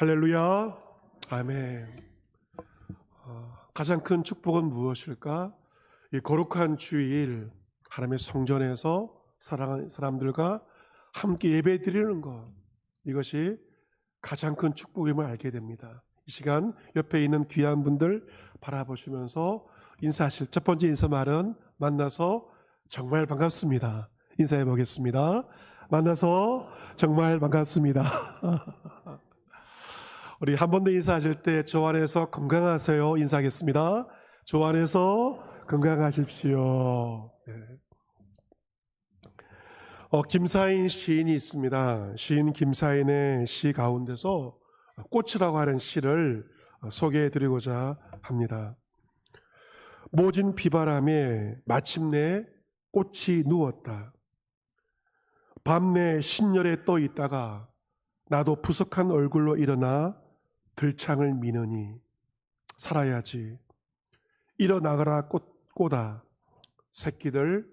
할렐루야. 아멘. 가장 큰 축복은 무엇일까? 이 거룩한 주일 하나님의 성전에서 사랑하는 사람들과 함께 예배드리는 것, 이것이 가장 큰 축복임을 알게 됩니다. 이 시간 옆에 있는 귀한 분들 바라보시면서 인사하실 첫 번째 인사 말은 만나서 정말 반갑습니다. 인사해 보겠습니다. 만나서 정말 반갑습니다. 우리 한 번 더 인사하실 때 주 안에서 건강하세요 인사하겠습니다. 주 안에서 건강하십시오. 네. 김사인 시인이 있습니다. 시인 김사인의 시 가운데서 꽃이라고 하는 시를 소개해 드리고자 합니다. 모진 비바람에 마침내 꽃이 누웠다. 밤내 신열에 떠 있다가 나도 부석한 얼굴로 일어나 들창을 미느니 살아야지. 일어나가라 꽃아, 새끼들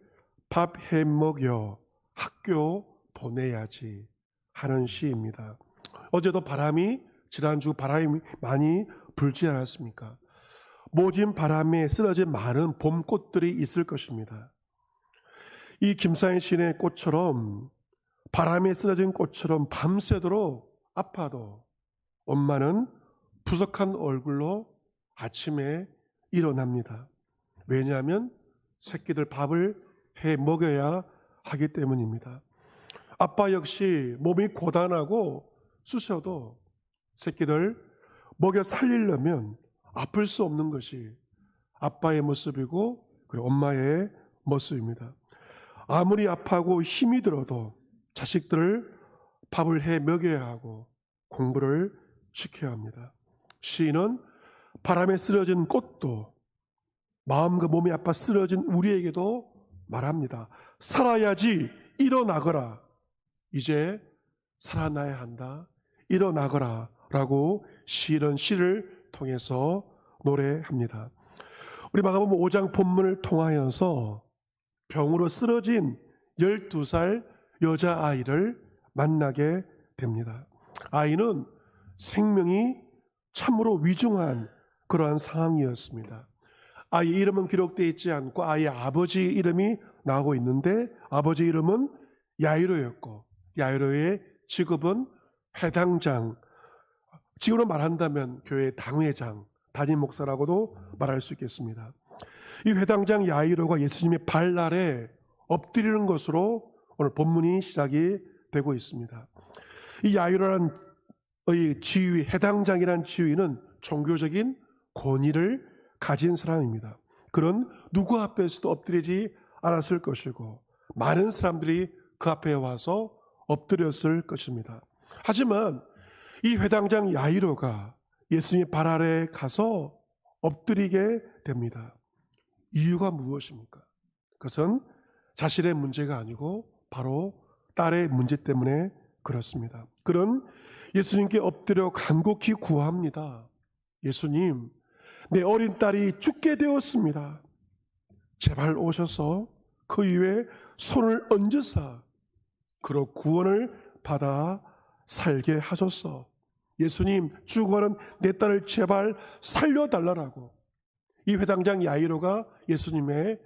밥 해 먹여 학교 보내야지 하는 시입니다. 어제도 지난주 바람이 많이 불지 않았습니까? 모진 바람에 쓰러진 많은 봄꽃들이 있을 것입니다. 이 김사인 시인의 꽃처럼, 바람에 쓰러진 꽃처럼 밤새도록 아파도 엄마는 부석한 얼굴로 아침에 일어납니다. 왜냐하면 새끼들 밥을 해 먹여야 하기 때문입니다. 아빠 역시 몸이 고단하고 쑤셔도 새끼들 먹여 살리려면 아플 수 없는 것이 아빠의 모습이고 그리고 엄마의 모습입니다. 아무리 아파하고 힘이 들어도 자식들을 밥을 해 먹여야 하고 공부를 시켜야 합니다. 시인은 바람에 쓰러진 꽃도 마음과 몸이 아파 쓰러진 우리에게도 말합니다. 살아야지. 일어나거라. 이제 살아나야 한다. 일어나거라 라고 시인은 시를 통해서 노래합니다. 우리 마가복음 5장 본문을 통하여서 병으로 쓰러진 12살 여자아이를 만나게 됩니다. 아이는 생명이 참으로 위중한 그러한 상황이었습니다. 아이 이름은 기록되어 있지 않고 아이의 아버지 이름이 나오고 있는데 아버지 이름은 야이로였고 야이로의 직업은 회당장, 지금으로 말한다면 교회 당회장, 담임 목사라고도 말할 수 있겠습니다. 이 회당장 야이로가 예수님의 발 아래 엎드리는 것으로 오늘 본문이 시작이 되고 있습니다. 이 야이로라는 지위, 해당장이라는 지위는 종교적인 권위를 가진 사람입니다. 그런 누구 앞에서도 엎드리지 않았을 것이고 많은 사람들이 그 앞에 와서 엎드렸을 것입니다. 하지만 이 회당장 야이로가 예수님의 발 아래 가서 엎드리게 됩니다. 이유가 무엇입니까? 그것은 자신의 문제가 아니고 바로 딸의 문제 때문에 그렇습니다. 그런 예수님께 엎드려 간곡히 구합니다. 예수님, 내 어린 딸이 죽게 되었습니다. 제발 오셔서 그 위에 손을 얹으사 그로 구원을 받아 살게 하소서. 예수님, 죽어가는 내 딸을 제발 살려달라고 이 회당장 야이로가 예수님의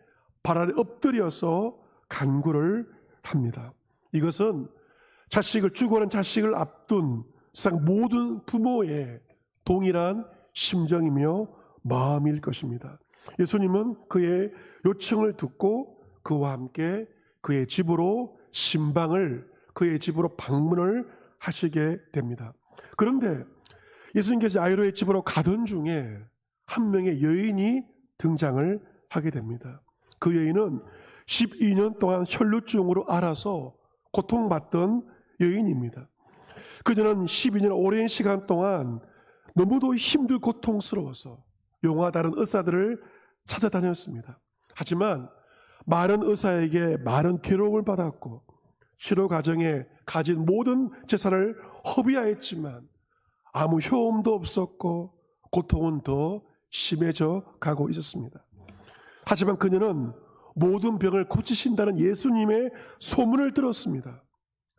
발 아래 엎드려서 간구를 합니다. 이것은 죽어가는 자식을 앞둔 세상 모든 부모의 동일한 심정이며 마음일 것입니다. 예수님은 그의 요청을 듣고 그와 함께 그의 집으로 그의 집으로 방문을 하시게 됩니다. 그런데 예수님께서 야이로의 집으로 가던 중에 한 명의 여인이 등장을 하게 됩니다. 그 여인은 12년 동안 혈루증으로 앓아서 고통받던 여인입니다. 그녀는 12년 오랜 시간 동안 너무도 힘들고 고통스러워서 용화 다른 의사들을 찾아다녔습니다. 하지만 많은 의사에게 많은 괴로움을 받았고 치료 과정에 가진 모든 재산을 허비하였지만 아무 효험도 없었고 고통은 더 심해져 가고 있었습니다. 하지만 그녀는 모든 병을 고치신다는 예수님의 소문을 들었습니다.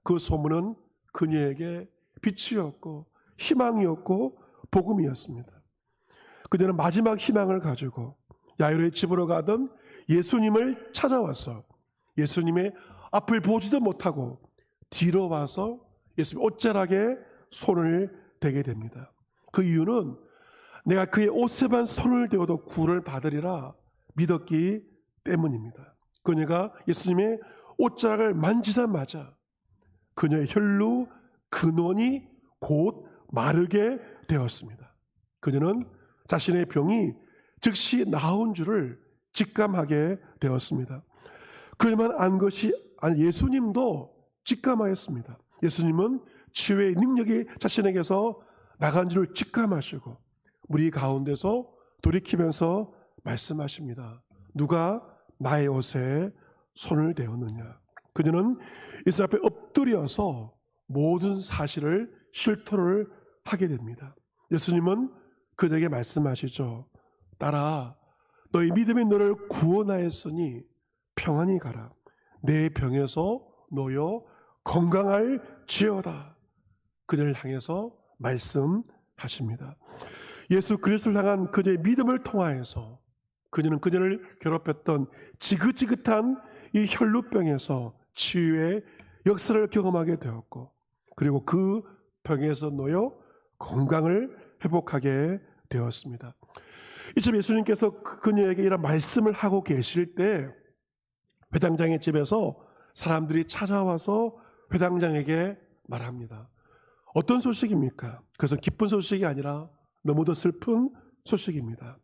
그 소문은 그녀에게 빛이었고 희망이었고 복음이었습니다. 그녀는 마지막 희망을 가지고 야이로의 집으로 가던 예수님을 찾아와서 예수님의 앞을 보지도 못하고 뒤로 와서 예수님 옷자락에 손을 대게 됩니다. 그 이유는 내가 그의 옷에만 손을 대어도 구원을 받으리라 믿었기 때문입니다. 그녀가 예수님의 옷자락을 만지자마자 그녀의 혈루 근원이 곧 마르게 되었습니다. 그녀는 자신의 병이 즉시 나은 줄을 직감하게 되었습니다. 그만 안 것이 아니 예수님도 직감하였습니다. 예수님은 치유의 능력이 자신에게서 나간 줄을 직감하시고 무리 가운데서 돌이키면서 말씀하십니다. 누가 나의 옷에 손을 대었느냐. 그녀는 예수 앞에 엎드려서 모든 사실을 실토를 하게 됩니다. 예수님은 그에게 말씀하시죠. 딸아, 너희 믿음이 너를 구원하였으니 평안히 가라. 내 병에서 놓여 건강할지어다. 그녀를 향해서 말씀하십니다. 예수 그리스도를 향한 그녀의 믿음을 통하여서 그녀는 그녀를 괴롭혔던 지긋지긋한 이 혈루병에서 치유의 역사를 경험하게 되었고, 그리고 그 병에서 놓여 건강을 회복하게 되었습니다. 이쯤 예수님께서 그녀에게 이런 말씀을 하고 계실 때 회당장의 집에서 사람들이 찾아와서 회당장에게 말합니다. 어떤 소식입니까? 그것은 기쁜 소식이 아니라 너무도 슬픈 소식입니다.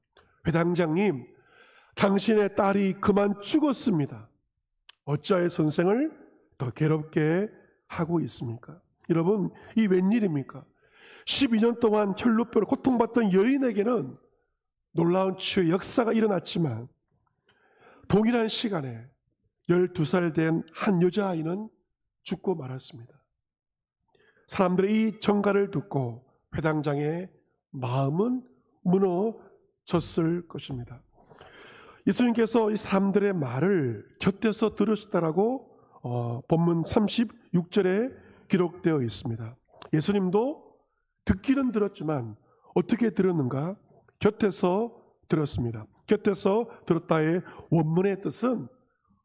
회당장님, 당신의 딸이 그만 죽었습니다. 어찌하여 선생을 더 괴롭게 하고 있습니까? 여러분, 이 웬일입니까? 12년 동안 혈루병으로 고통받던 여인에게는 놀라운 치유의 역사가 일어났지만 동일한 시간에 12살 된 한 여자아이는 죽고 말았습니다. 사람들의 이 정가를 듣고 회당장의 마음은 무너졌을 것입니다. 예수님께서 이 사람들의 말을 곁에서 들으셨다라고 본문 36절에 기록되어 있습니다. 예수님도 듣기는 들었지만 어떻게 들었는가? 곁에서 들었습니다. 곁에서 들었다의 원문의 뜻은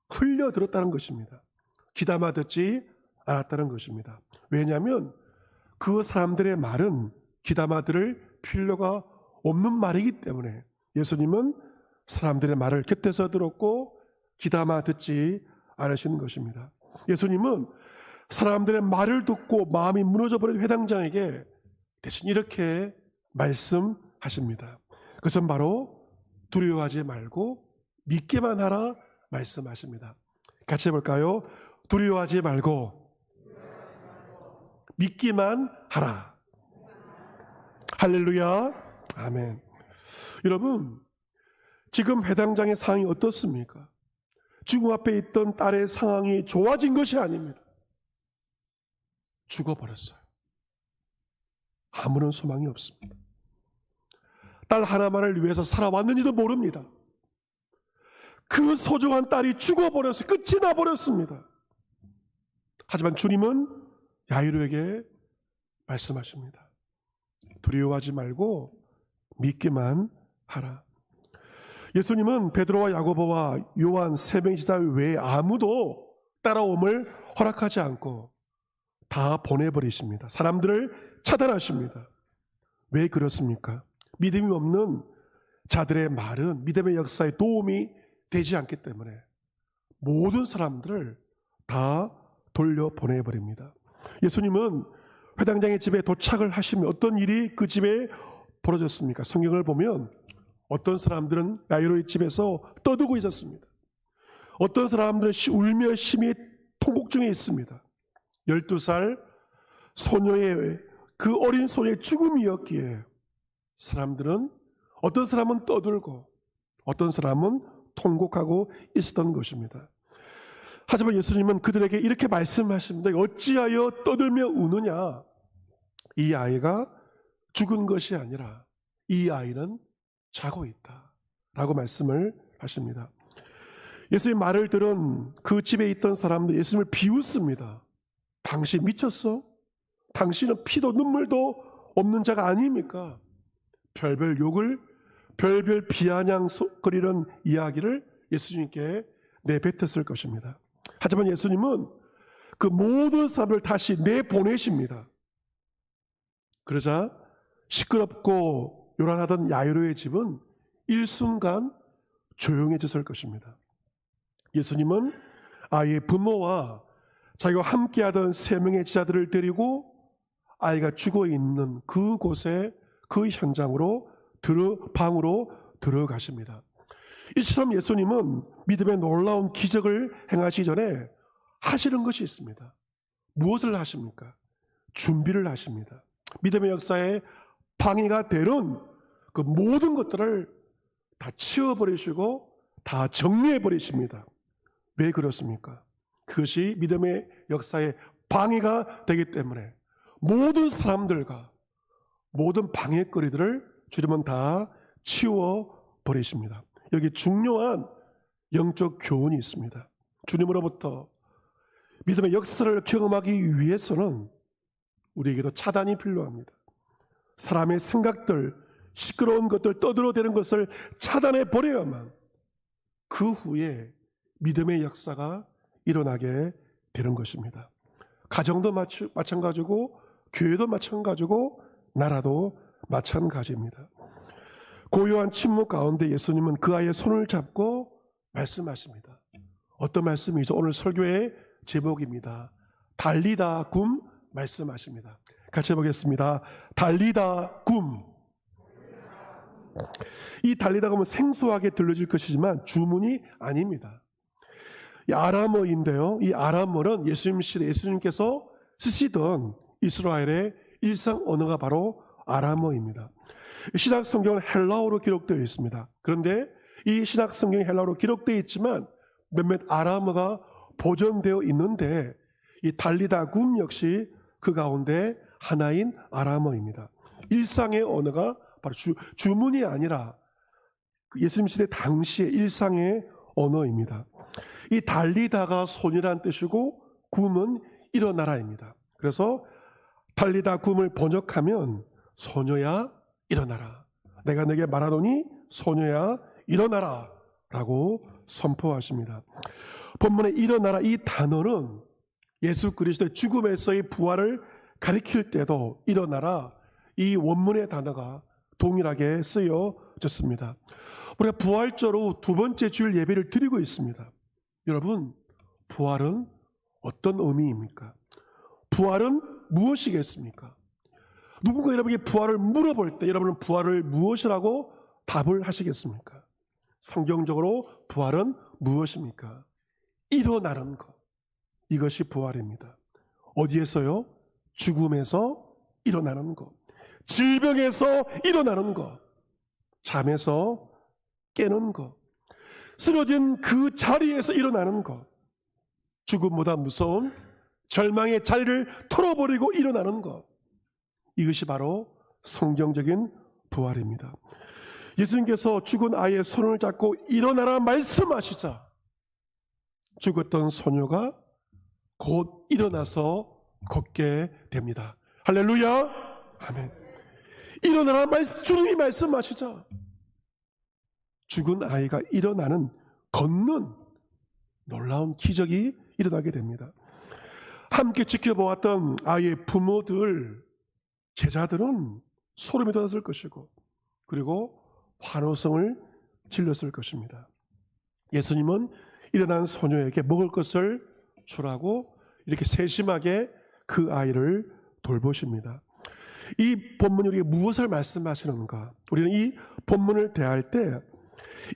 흘려 들었다는 것입니다. 귀담아 듣지 않았다는 것입니다. 왜냐하면 그 사람들의 말은 귀담아 들을 필요가 없는 말이기 때문에 예수님은 사람들의 말을 곁에서 들었고 귀담아 듣지 않으시는 것입니다. 예수님은 사람들의 말을 듣고 마음이 무너져 버린 회당장에게 대신 이렇게 말씀하십니다. 그것은 바로 두려워하지 말고 믿기만 하라 말씀하십니다. 같이 해볼까요? 두려워하지 말고 믿기만 하라. 할렐루야. 아멘. 여러분, 지금 회당장의 상황이 어떻습니까? 죽음 앞에 있던 딸의 상황이 좋아진 것이 아닙니다. 죽어버렸어요. 아무런 소망이 없습니다. 딸 하나만을 위해서 살아왔는지도 모릅니다. 그 소중한 딸이 죽어버려서 끝이 나버렸습니다. 하지만 주님은 야이로에게 말씀하십니다. 두려워하지 말고 믿기만 하라. 예수님은 베드로와 야고보와 요한 세 명의 제자 외에 아무도 따라옴을 허락하지 않고 다 보내버리십니다. 사람들을 차단하십니다. 왜 그렇습니까? 믿음이 없는 자들의 말은 믿음의 역사에 도움이 되지 않기 때문에 모든 사람들을 다 돌려보내버립니다. 예수님은 회당장의 집에 도착을 하시면 어떤 일이 그 집에 벌어졌습니까? 성경을 보면 어떤 사람들은 야이로의 집에서 떠들고 있었습니다. 어떤 사람들은 울며 심히 통곡 중에 있습니다. 12살 소녀의 그 어린 소녀의 죽음이었기에 사람들은 어떤 사람은 떠들고 어떤 사람은 통곡하고 있었던 것입니다. 하지만 예수님은 그들에게 이렇게 말씀하십니다. 어찌하여 떠들며 우느냐? 이 아이가 죽은 것이 아니라 이 아이는 자고 있다 라고 말씀을 하십니다. 예수님 말을 들은 그 집에 있던 사람들 예수님을 비웃습니다. 당신 미쳤어? 당신은 피도 눈물도 없는 자가 아닙니까? 별별 욕을, 별별 비아냥거리는 이야기를 예수님께 내뱉었을 것입니다. 하지만 예수님은 그 모든 사람을 다시 내보내십니다. 그러자 시끄럽고 요란하던 야이로의 집은 일순간 조용해졌을 것입니다. 예수님은 아이의 부모와 자기와 함께하던 3명의 제자들을 데리고 아이가 죽어있는 그곳에, 그 현장으로 방으로 들어가십니다. 이처럼 예수님은 믿음의 놀라운 기적을 행하시기 전에 하시는 것이 있습니다. 무엇을 하십니까? 준비를 하십니다. 믿음의 역사에 방해가 되는 그 모든 것들을 다 치워버리시고 다 정리해버리십니다. 왜 그렇습니까? 그것이 믿음의 역사에 방해가 되기 때문에 모든 사람들과 모든 방해거리들을 주님은 다 치워버리십니다. 여기 중요한 영적 교훈이 있습니다. 주님으로부터 믿음의 역사를 경험하기 위해서는 우리에게도 차단이 필요합니다. 사람의 생각들, 시끄러운 것들, 떠들어대는 것을 차단해 버려야만 그 후에 믿음의 역사가 일어나게 되는 것입니다. 가정도 마찬가지고, 교회도 마찬가지고, 나라도 마찬가지입니다. 고요한 침묵 가운데 예수님은 그 아이의 손을 잡고 말씀하십니다. 어떤 말씀이죠? 오늘 설교의 제목입니다. 달리다 굼 말씀하십니다. 같이 해보겠습니다. 달리다 굼. 이 달리다 굼은 생소하게 들려질 것이지만 주문이 아닙니다. 이 아람어인데요, 이 아람어는 예수님 시대 예수님께서 쓰시던 이스라엘의 일상 언어가 바로 아람어입니다. 신약 성경은 헬라어로 기록되어 있습니다. 그런데 이 신약 성경이 헬라어로 기록되어 있지만 몇몇 아람어가 보존되어 있는데 이 달리다 굼 역시 그 가운데 하나인 아람어입니다. 일상의 언어가 바로 주문이 아니라 예수님 시대 당시의 일상의 언어입니다. 이 달리다가 손이란 뜻이고 굼은 일어나라입니다. 그래서 달리다 굼을 번역하면 소녀야 일어나라. 내가 내게 말하노니 소녀야 일어나라 라고 선포하십니다. 본문에 일어나라 이 단어는 예수 그리스도의 죽음에서의 부활을 가리킬 때도 일어나라 이 원문의 단어가 동일하게 쓰여졌습니다. 우리가 부활절로 두 번째 주일 예배를 드리고 있습니다. 여러분, 부활은 어떤 의미입니까? 부활은 무엇이겠습니까? 누군가 여러분에게 부활을 물어볼 때 여러분은 부활을 무엇이라고 답을 하시겠습니까? 성경적으로 부활은 무엇입니까? 일어나는 것. 이것이 부활입니다. 어디에서요? 죽음에서 일어나는 것. 질병에서 일어나는 것. 잠에서 깨는 것. 쓰러진 그 자리에서 일어나는 것. 죽음보다 무서운 절망의 자리를 털어버리고 일어나는 것. 이것이 바로 성경적인 부활입니다. 예수님께서 죽은 아이의 손을 잡고 일어나라 말씀하시자 죽었던 소녀가 곧 일어나서 걷게 됩니다. 할렐루야. 아멘. 일어나라 주님이 말씀하시자 죽은 아이가 일어나는, 걷는 놀라운 기적이 일어나게 됩니다. 함께 지켜보았던 아이의 부모들, 제자들은 소름이 돋았을 것이고 그리고 환호성을 질렀을 것입니다. 예수님은 일어난 소녀에게 먹을 것을 주라고 이렇게 세심하게 그 아이를 돌보십니다. 이 본문이 우리에게 무엇을 말씀하시는가? 우리는 이 본문을 대할 때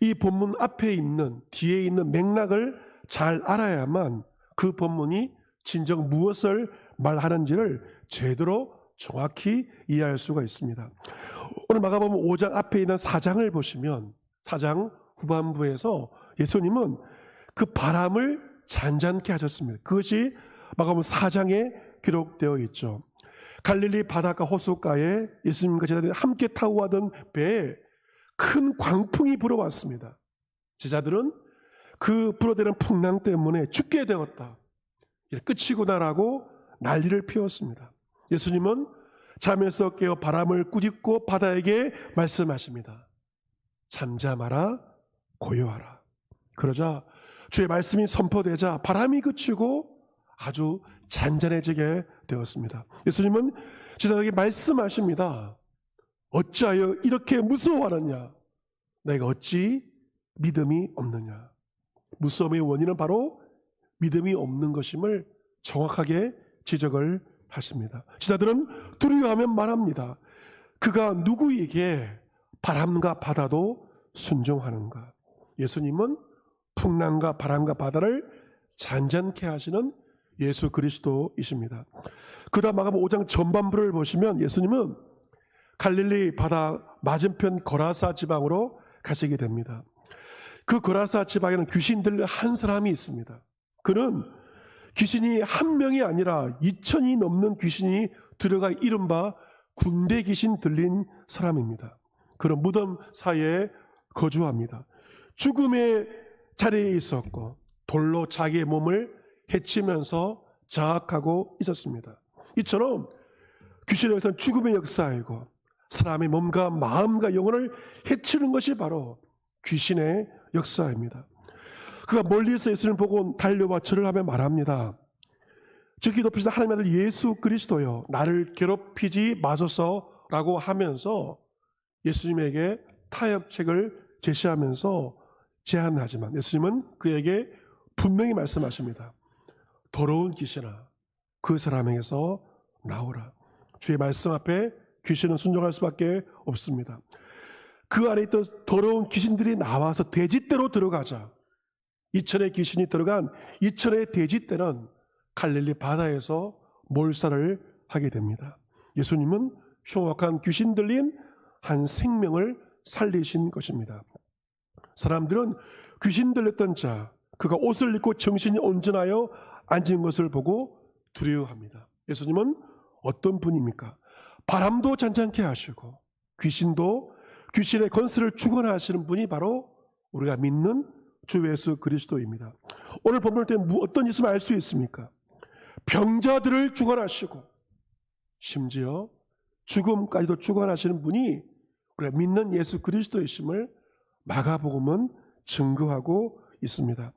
이 본문 앞에 있는, 뒤에 있는 맥락을 잘 알아야만 그 본문이 진정 무엇을 말하는지를 제대로 정확히 이해할 수가 있습니다. 오늘 마가복음 5장 앞에 있는 4장을 보시면 4장 후반부에서 예수님은 그 바람을 잔잔케 하셨습니다. 그것이 마가복음 4장에 기록되어 있죠. 갈릴리 바닷가 호숫가에 예수님과 제자들이 함께 타고 가던 배에 큰 광풍이 불어왔습니다. 제자들은 그 불어대는 풍랑 때문에 죽게 되었다, 끝이구나라고 난리를 피웠습니다. 예수님은 잠에서 깨어 바람을 꾸짖고 바다에게 말씀하십니다. 잠잠하라, 고요하라. 그러자 주의 말씀이 선포되자 바람이 그치고 아주 잔잔해지게 되었습니다. 예수님은 제자들에게 말씀하십니다. 어찌하여 이렇게 무서워하느냐? 내가 어찌 믿음이 없느냐? 무서움의 원인은 바로 믿음이 없는 것임을 정확하게 지적을 하십니다. 제자들은 두려워하며 말합니다. 그가 누구에게 바람과 바다도 순종하는가? 예수님은 풍랑과 바람과 바다를 잔잔케 하시는 예수 그리스도이십니다. 그다음 마가복음 5장 전반부를 보시면 예수님은 갈릴리 바다 맞은편 거라사 지방으로 가시게 됩니다. 그 거라사 지방에는 귀신 들린 한 사람이 있습니다. 그는 귀신이 한 명이 아니라 2,000이 넘는 귀신이 들어가 이른바 군대 귀신 들린 사람입니다. 그런 무덤 사이에 거주합니다. 죽음의 자리에 있었고 돌로 자기의 몸을 해치면서 자학하고 있었습니다. 이처럼 귀신에 의해서는 죽음의 역사이고 사람의 몸과 마음과 영혼을 해치는 것이 바로 귀신의 역사입니다. 그가 멀리서 예수님을 보고 달려와 절을 하며 말합니다. 즉기 높이시다 하나님의 아들 예수 그리스도여 나를 괴롭히지 마소서라고 하면서 예수님에게 타협책을 제시하면서 제안하지만 예수님은 그에게 분명히 말씀하십니다. 더러운 귀신아 그 사람에게서 나오라. 주의 말씀 앞에 귀신은 순종할 수밖에 없습니다. 그 안에 있던 더러운 귀신들이 나와서 돼지떼로 들어가자 2,000의 귀신이 들어간 2,000의 돼지떼는 갈릴리 바다에서 몰살을 하게 됩니다. 예수님은 흉악한 귀신 들린 한 생명을 살리신 것입니다. 사람들은 귀신 들렸던 자, 그가 옷을 입고 정신이 온전하여 앉은 것을 보고 두려워합니다. 예수님은 어떤 분입니까? 바람도 잔잔케 하시고 귀신도 귀신의 권세를 주관하시는 분이 바로 우리가 믿는 주 예수 그리스도입니다. 오늘 본문을 때 어떤 있으면 알 수 있습니까? 병자들을 주관하시고 심지어 죽음까지도 주관하시는 분이 우리가 믿는 예수 그리스도이심을 마가복음은 증거하고 있습니다.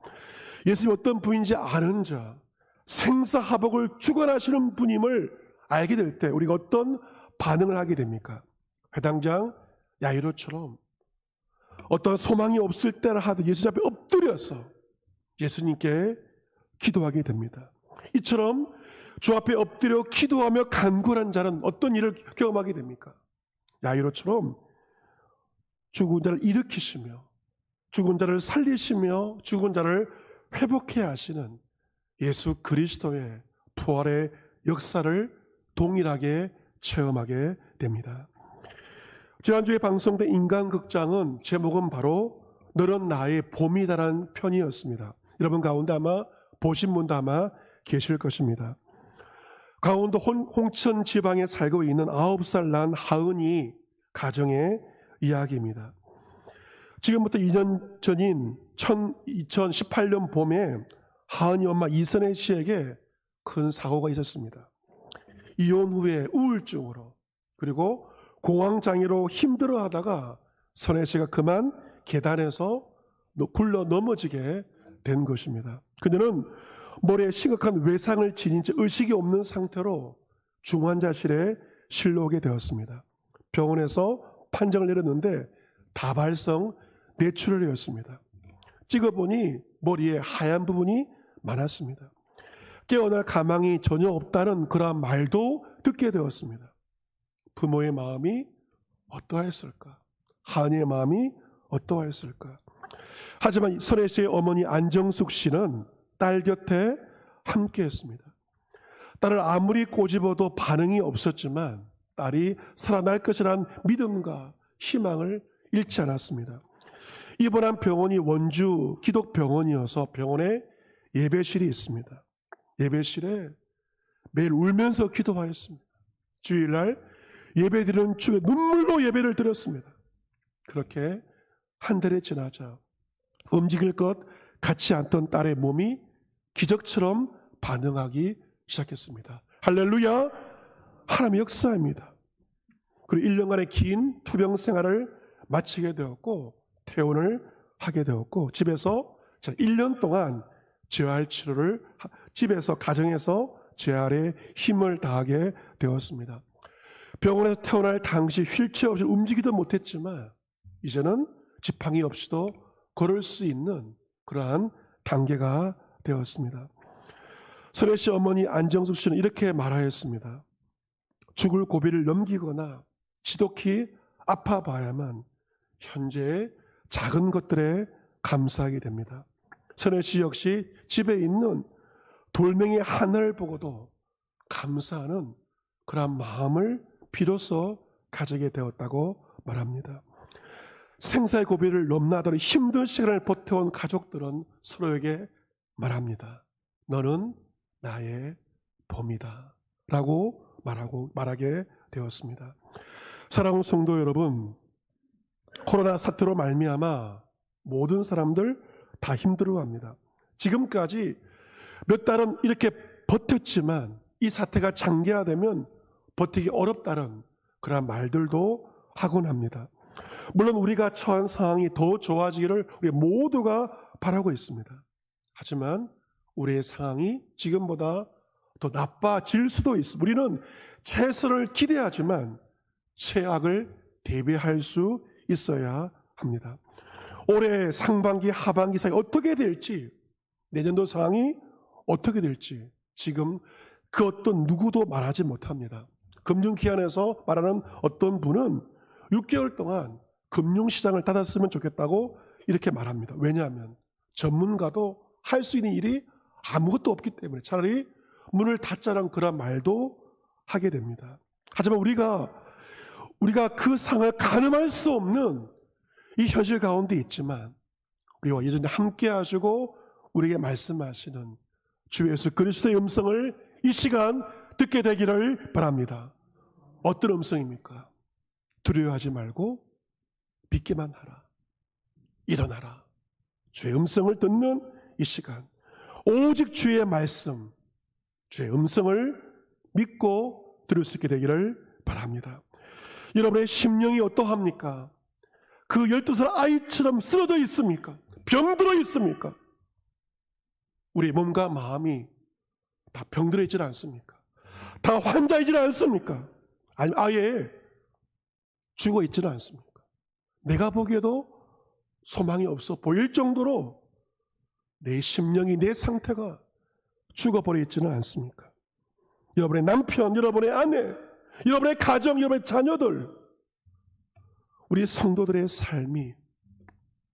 예수님이 어떤 분인지 아는 자, 생사하복을 주관하시는 분임을 알게 될 때 우리가 어떤 반응을 하게 됩니까? 회당장 야이로처럼 어떤 소망이 없을 때를 하듯 예수님 앞에 엎드려서 예수님께 기도하게 됩니다. 이처럼 주 앞에 엎드려 기도하며 간구한 자는 어떤 일을 경험하게 됩니까? 야이로처럼 죽은 자를 일으키시며 죽은 자를 살리시며 죽은 자를 회복해 하시는 예수 그리스도의 부활의 역사를 동일하게 체험하게 됩니다. 지난주에 방송된 인간극장은 제목은 바로 너는 나의 봄이다라는 편이었습니다. 여러분 가운데 아마 보신 분도 아마 계실 것입니다. 강원도 홍천 지방에 살고 있는 9살 난 하은이 가정의 이야기입니다. 지금부터 2년 전인 2018년 봄에 하은이 엄마 이선혜 씨에게 큰 사고가 있었습니다. 이혼 후에 우울증으로 그리고 공황장애로 힘들어하다가 선혜 씨가 그만 계단에서 굴러 넘어지게 된 것입니다. 그녀는 머리에 심각한 외상을 지닌 채 의식이 없는 상태로 중환자실에 실려오게 되었습니다. 병원에서 판정을 내렸는데 다발성 뇌출혈이었습니다. 찍어보니 머리에 하얀 부분이 많았습니다. 깨어날 가망이 전혀 없다는 그러한 말도 듣게 되었습니다. 부모의 마음이 어떠했을까? 하은이의 마음이 어떠했을까? 하지만 선혜 씨의 어머니 안정숙 씨는 딸 곁에 함께했습니다. 딸을 아무리 꼬집어도 반응이 없었지만 딸이 살아날 것이라는 믿음과 희망을 잃지 않았습니다. 입원한 병원이 원주 기독병원이어서 병원에 예배실이 있습니다. 예배실에 매일 울면서 기도하였습니다. 주일날 예배드리는 중에 눈물로 예배를 드렸습니다. 그렇게 한 달이 지나자 움직일 것 같지 않던 딸의 몸이 기적처럼 반응하기 시작했습니다. 할렐루야! 하나님의 역사입니다. 그리고 1년간의 긴 투병 생활을 마치게 되었고 퇴원을 하게 되었고 집에서 1년 동안 재활 치료를 집에서 가정에서 재활에 힘을 다하게 되었습니다. 병원에서 퇴원할 당시 휠체어 없이 움직이도 못했지만 이제는 지팡이 없이도 걸을 수 있는 그러한 단계가 되었습니다. 선혜 씨 어머니 안정숙 씨는 이렇게 말하였습니다. 죽을 고비를 넘기거나 지독히 아파봐야만 현재의 작은 것들에 감사하게 됩니다. 선혜 씨 역시 집에 있는 돌멩이 하나를 보고도 감사하는 그런 마음을 비로소 가지게 되었다고 말합니다. 생사의 고비를 넘나드는 힘든 시간을 버텨온 가족들은 서로에게 말합니다. 너는 나의 봄이다 라고 말하게 되었습니다. 사랑하는 성도 여러분, 코로나 사태로 말미암아 모든 사람들 다 힘들어합니다. 지금까지 몇 달은 이렇게 버텼지만 이 사태가 장기화되면 버티기 어렵다는 그런 말들도 하곤 합니다. 물론 우리가 처한 상황이 더 좋아지기를 우리 모두가 바라고 있습니다. 하지만 우리의 상황이 지금보다 더 나빠질 수도 있습니다. 우리는 최선을 기대하지만 최악을 대비할 수 있어야 합니다. 올해 상반기 하반기 사이 어떻게 될지, 내년도 상황이 어떻게 될지 지금 그 어떤 누구도 말하지 못합니다. 금융기관에서 말하는 어떤 분은 6개월 동안 금융시장을 닫았으면 좋겠다고 이렇게 말합니다. 왜냐하면 전문가도 할 수 있는 일이 아무것도 없기 때문에 차라리 문을 닫자는 그런 말도 하게 됩니다. 하지만 우리가 그 상을 가늠할 수 없는 이 현실 가운데 있지만 우리와 여전히 함께 하시고 우리에게 말씀하시는 주 예수 그리스도의 음성을 이 시간 듣게 되기를 바랍니다. 어떤 음성입니까? 두려워하지 말고 믿기만 하라. 일어나라. 주의 음성을 듣는 이 시간, 오직 주의 말씀, 주의 음성을 믿고 들을 수 있게 되기를 바랍니다. 여러분의 심령이 어떠합니까? 그 12살 아이처럼 쓰러져 있습니까? 병들어 있습니까? 우리 몸과 마음이 다 병들어 있지는 않습니까? 다 환자이지는 않습니까? 아니면 아예 죽어 있지는 않습니까? 내가 보기에도 소망이 없어 보일 정도로 내 심령이, 내 상태가 죽어버려 있지는 않습니까? 여러분의 남편, 여러분의 아내, 여러분의 가정, 여러분의 자녀들, 우리 성도들의 삶이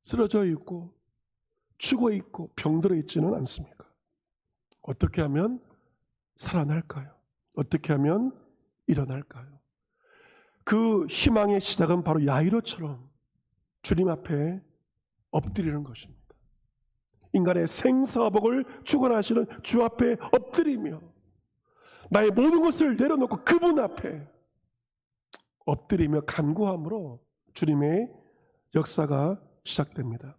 쓰러져 있고 죽어 있고 병들어 있지는 않습니까? 어떻게 하면 살아날까요? 어떻게 하면 일어날까요? 그 희망의 시작은 바로 야이로처럼 주님 앞에 엎드리는 것입니다. 인간의 생사복을 주관하시는 주 앞에 엎드리며 나의 모든 것을 내려놓고 그분 앞에 엎드리며 간구함으로 주님의 역사가 시작됩니다.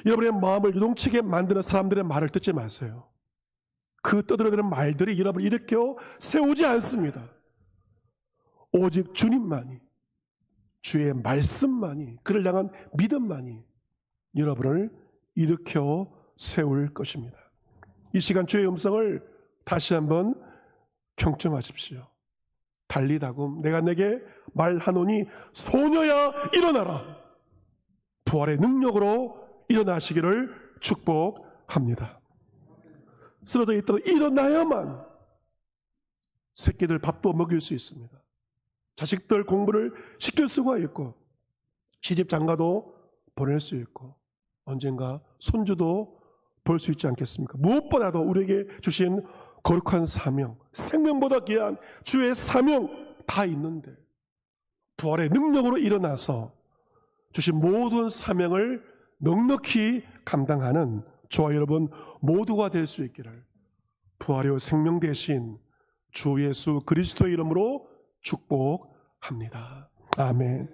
여러분의 마음을 요동치게 만드는 사람들의 말을 듣지 마세요. 그 떠들어대는 말들이 여러분을 일으켜 세우지 않습니다. 오직 주님만이, 주의 말씀만이, 그를 향한 믿음만이 여러분을 일으켜 세울 것입니다. 이 시간 주의 음성을 다시 한번 경청하십시오. 달리다금 내가 내게 말하노니 소녀야 일어나라. 부활의 능력으로 일어나시기를 축복합니다. 쓰러져 있다가 일어나야만 새끼들 밥도 먹일 수 있습니다. 자식들 공부를 시킬 수가 있고 시집 장가도 보낼 수 있고 언젠가 손주도 볼 수 있지 않겠습니까? 무엇보다도 우리에게 주신 거룩한 사명, 생명보다 귀한 주의 사명 다 있는데 부활의 능력으로 일어나서 주신 모든 사명을 넉넉히 감당하는 저와 여러분 모두가 될 수 있기를 부활의 생명 대신 주 예수 그리스도의 이름으로 축복합니다. 아멘.